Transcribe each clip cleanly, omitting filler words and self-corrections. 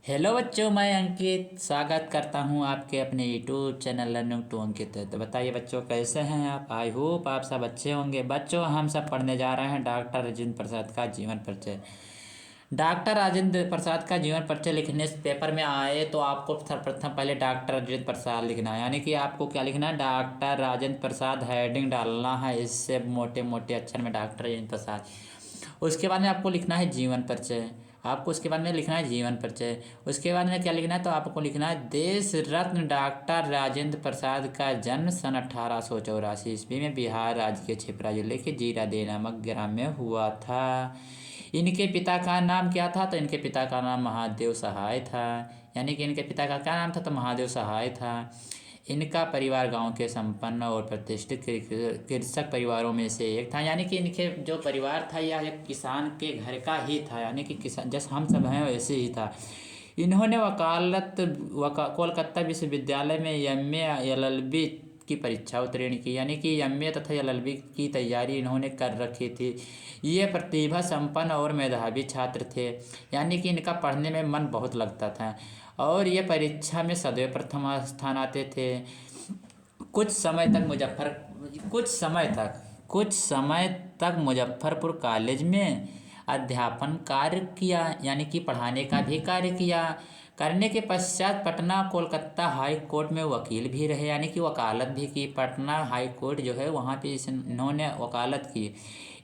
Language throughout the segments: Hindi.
हेलो बच्चों, मैं अंकित स्वागत करता हूं आपके अपने यूट्यूब चैनल लर्निंग टू अंकित। तो बताइए बच्चों, कैसे हैं आप। आई होप आप सब अच्छे होंगे। बच्चों, हम सब पढ़ने जा रहे हैं डॉक्टर राजेंद्र प्रसाद का जीवन परिचय। डॉक्टर राजेंद्र प्रसाद का जीवन परिचय लिखने से पेपर में आए तो आपको सर्वप्रथम पहले डॉक्टर राजेंद्र प्रसाद लिखना है। यानी कि आपको क्या लिखना है, डॉक्टर राजेंद्र प्रसाद हेडिंग डालना है, इससे मोटे मोटे अक्षर में डॉक्टर राजेंद्र प्रसाद। उसके बाद में आपको लिखना है जीवन परिचय। आपको उसके बाद में लिखना है जीवन परिचय। उसके बाद में क्या लिखना है, तो आपको लिखना है देश रत्न डॉक्टर राजेंद्र प्रसाद का जन्म सन 1884 ईस्वी में बिहार राज्य के छपरा जिले के जीरादेई नामक ग्राम में हुआ था। इनके पिता का नाम क्या था, तो इनके पिता का नाम महादेव सहाय था। यानी कि इनके पिता का क्या नाम था, तो महादेव सहाय था। इनका परिवार गांव के संपन्न और प्रतिष्ठित कृषक परिवारों में से एक था। यानी कि इनके जो परिवार था यह एक किसान के घर का ही था। यानी कि किसान जैसे हम सब हैं वैसे ही था। इन्होंने कोलकाता विश्वविद्यालय में एम ए LLB की परीक्षा उत्तीर्ण की। यानी कि एम ए तथा LLB की तैयारी इन्होंने कर रखी थी। ये प्रतिभा संपन्न और मेधावी छात्र थे। यानी कि इनका पढ़ने में मन बहुत लगता था और ये परीक्षा में सदैव प्रथम स्थान आते थे। कुछ समय तक मुजफ्फर कुछ समय तक मुजफ्फरपुर कॉलेज में अध्यापन कार्य किया। यानी कि पढ़ाने का भी कार्य किया। करने के पश्चात पटना कोलकाता हाई कोर्ट में वकील भी रहे। यानी कि वकालत भी की। पटना हाई कोर्ट जो है वहाँ पे इन्होंने वकालत की।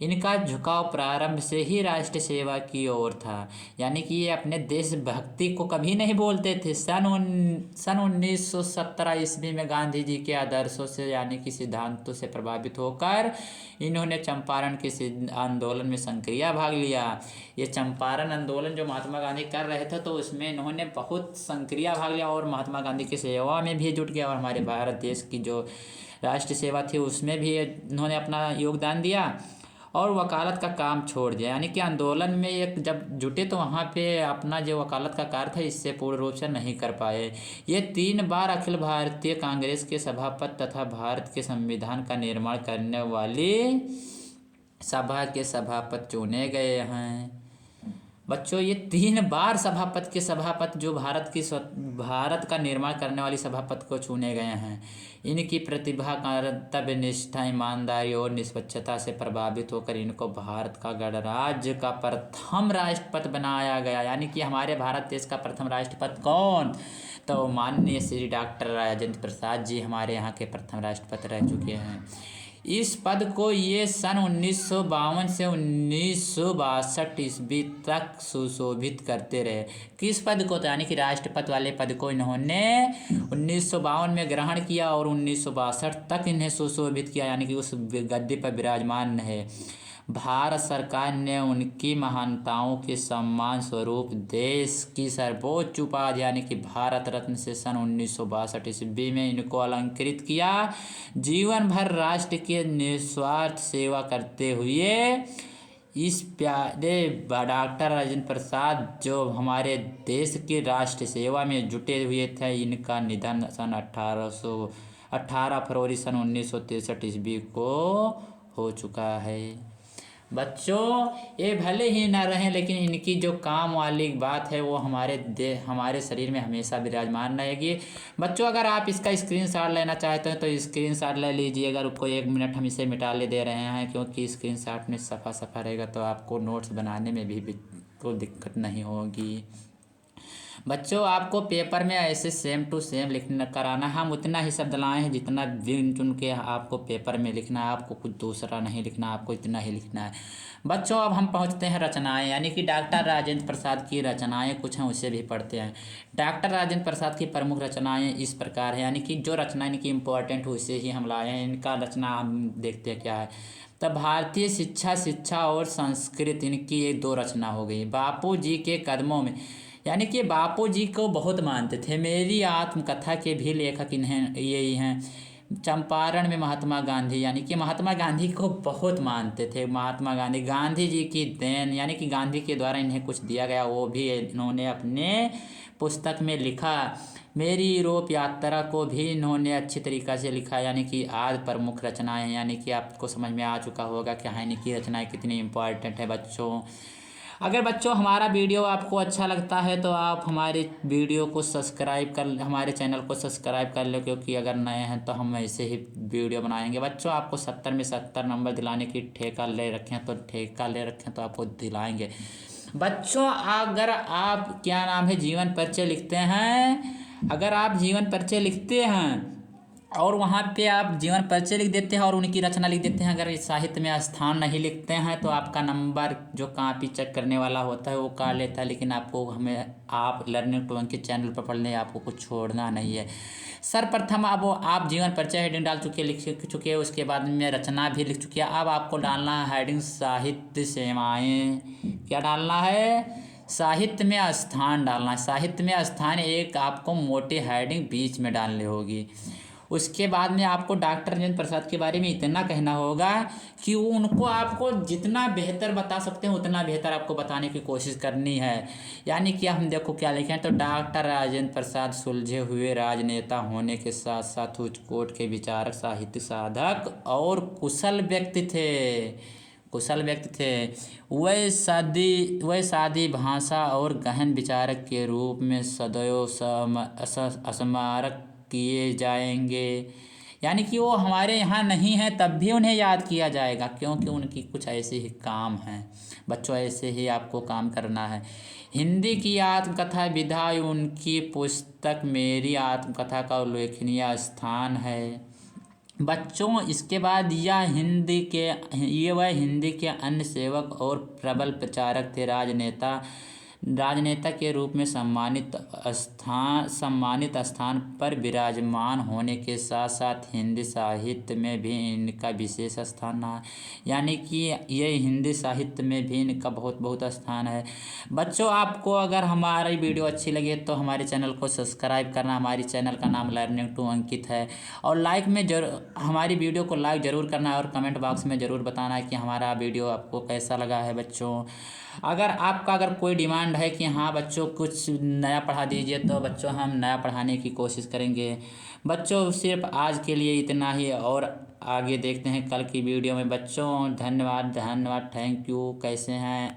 इनका झुकाव प्रारंभ से ही राष्ट्र सेवा की ओर था। यानी कि ये अपने देशभक्ति को कभी नहीं बोलते थे। सन 1917 ईस्वी में गांधी जी के आदर्शों से यानी कि सिद्धांतों से प्रभावित होकर इन्होंने चंपारण के आंदोलन में सक्रिय भाग लिया। ये चंपारण आंदोलन जो महात्मा गांधी कर रहे थे तो उसमें इन्होंने बहुत सक्रिय भाग लिया और महात्मा गांधी की सेवा में भी जुट गया। और हमारे भारत देश की जो राष्ट्र सेवा थी उसमें भी इन्होंने अपना योगदान दिया और वकालत का काम छोड़ दिया। यानी कि आंदोलन में एक जब जुटे तो वहाँ पे अपना जो वकालत का कार्य था इससे पूर्ण रूप से नहीं कर पाए। ये 3 बार अखिल भारतीय कांग्रेस के सभापति तथा भारत के संविधान का निर्माण करने वाली सभा के सभापति चुने गए हैं। बच्चों, ये 3 बार सभापति जो भारत का निर्माण करने वाली सभापति को चुने गए हैं। इनकी प्रतिभा, कर्तव्य निष्ठा, ईमानदारी और निष्पक्षता से प्रभावित होकर इनको भारत का गणराज्य का प्रथम राष्ट्रपति बनाया गया। यानी कि हमारे भारत देश का प्रथम राष्ट्रपति कौन, तो माननीय श्री डॉक्टर राजेंद्र प्रसाद जी हमारे यहाँ के प्रथम राष्ट्रपति रह चुके हैं। इस पद को ये सन 1952 से 1962 ईस्वी तक सुशोभित करते रहे। किस पद को, तो यानी कि राष्ट्रपति वाले पद को इन्होंने 1952 में ग्रहण किया और 1962 तक इन्हें सुशोभित किया। यानी कि उस गद्दी पर विराजमान रहे। भारत सरकार ने उनकी महानताओं के सम्मान स्वरूप देश की सर्वोच्च उपाधि यानी कि भारत रत्न से सन 1962 ईस्वी में इनको अलंकृत किया। जीवन भर राष्ट्र की निस्वार्थ सेवा करते हुए इस प्यारे डॉक्टर राजेंद्र प्रसाद जो हमारे देश की राष्ट्र सेवा में जुटे हुए थे, इनका निधन सन 18 फरवरी सन 1963 ईस्वी को हो चुका है। बच्चों, ये भले ही ना रहें लेकिन इनकी जो काम वाली बात है वो हमारे शरीर में हमेशा विराजमान रहेगी। बच्चों, अगर आप इसका स्क्रीनशॉट लेना चाहते हैं तो स्क्रीनशॉट ले लीजिए। अगर कोई 1 मिनट हम इसे मिटा ले दे रहे हैं क्योंकि स्क्रीनशॉट में सफ़ा रहेगा तो आपको नोट्स बनाने में भी बिल्कुल दिक्कत नहीं होगी। बच्चों, आपको पेपर में ऐसे सेम टू सेम लिखना कराना। हम उतना ही शब्द लाए हैं जितना गिन चुन के आपको पेपर में लिखना है। आपको कुछ दूसरा नहीं लिखना, आपको इतना ही लिखना है। बच्चों, अब हम पहुंचते हैं रचनाएं यानी कि डॉक्टर राजेंद्र प्रसाद की रचनाएं कुछ हैं उसे भी पढ़ते हैं। डॉक्टर राजेंद्र प्रसाद की प्रमुख रचनाएं इस प्रकार है। यानी कि जो रचना इनकी इम्पोर्टेंट हो उसे ही हम लाए हैं। इनका रचना हम देखते हैं क्या है। तब भारतीय शिक्षा और संस्कृत इनकी 1-2 रचना हो गई। बापू जी के कदमों में यानी कि बापू जी को बहुत मानते थे। मेरी आत्मकथा के भी लेखक इन्हें यही हैं। चंपारण में महात्मा गांधी यानी कि महात्मा गांधी को बहुत मानते थे। महात्मा गांधी जी की देन यानी कि गांधी के द्वारा इन्हें कुछ दिया गया वो भी इन्होंने अपने पुस्तक में लिखा। मेरी यूरोप यात्रा को भी इन्होंने अच्छी तरीक़ा से लिखा। यानी कि आज प्रमुख रचनाएं यानी कि आपको समझ में आ चुका होगा कि हाँ इनकी रचनाएं कितनी इम्पोर्टेंट है। बच्चों, अगर बच्चों हमारा वीडियो आपको अच्छा लगता है तो आप हमारे वीडियो को सब्सक्राइब कर, हमारे चैनल को सब्सक्राइब कर लो, क्योंकि अगर नए हैं तो हम ऐसे ही वीडियो बनाएंगे। बच्चों आपको 70 में 70 नंबर दिलाने की ठेका ले रखें तो आपको दिलाएंगे। बच्चों अगर आप क्या नाम है जीवन परिचय लिखते हैं, अगर आप जीवन परिचय लिखते हैं और वहाँ पे आप जीवन परिचय लिख देते हैं और उनकी रचना लिख देते हैं, अगर इस साहित्य में स्थान नहीं लिखते हैं तो आपका नंबर जो कॉपी चेक करने वाला होता है वो काट लेता है। लेकिन आपको हमें आप लर्निंग टू अंकित चैनल पर पढ़ने आपको कुछ छोड़ना नहीं है। सर्वप्रथम अब आप जीवन परिचय हेडिंग डाल चुके लिख चुके, उसके बाद में रचना भी लिख चुके। अब आपको डालना है हेडिंग साहित्य सेवाएँ। क्या डालना है? साहित्य में स्थान डालना है। साहित्य में स्थान एक आपको मोटी हेडिंग बीच में डालनी होगी। उसके बाद में आपको डॉक्टर राजेंद्र प्रसाद के बारे में इतना कहना होगा कि वो उनको आपको जितना बेहतर बता सकते हैं उतना बेहतर आपको बताने की कोशिश करनी है। यानी कि हम देखो क्या लिखे हैं, तो डॉक्टर राजेंद्र प्रसाद सुलझे हुए राजनेता होने के साथ साथ उच्च कोटि के विचारक, साहित्य साधक और कुशल व्यक्ति थे। वह सादी भाषा और गहन विचारक के रूप में सदैव स्मारक किए जाएंगे। यानी कि वो हमारे यहाँ नहीं है तब भी उन्हें याद किया जाएगा, क्योंकि उनकी कुछ ऐसे ही काम हैं। बच्चों ऐसे ही आपको काम करना है। हिंदी की आत्मकथा विधा उनकी पुस्तक मेरी आत्मकथा का उल्लेखनीय स्थान है। बच्चों इसके बाद वह हिंदी के अन्य सेवक और प्रबल प्रचारक थे। राजनेता के रूप में सम्मानित स्थान पर विराजमान होने के साथ साथ हिंदी साहित्य में भी इनका विशेष स्थान है। यानी कि ये हिंदी साहित्य में भी इनका बहुत बहुत स्थान है। बच्चों आपको अगर हमारी वीडियो अच्छी लगे तो हमारे चैनल को सब्सक्राइब करना। हमारी चैनल का नाम लर्निंग टू अंकित है। और हमारी वीडियो को लाइक ज़रूर करना है और कमेंट बॉक्स में ज़रूर बताना है कि हमारा वीडियो आपको कैसा लगा है। बच्चों अगर कोई डिमांड है कि हाँ बच्चों कुछ नया पढ़ा दीजिए, तो बच्चों हम नया पढ़ाने की कोशिश करेंगे। बच्चों सिर्फ आज के लिए इतना ही, और आगे देखते हैं कल की वीडियो में। बच्चों धन्यवाद, थैंक यू। कैसे हैं?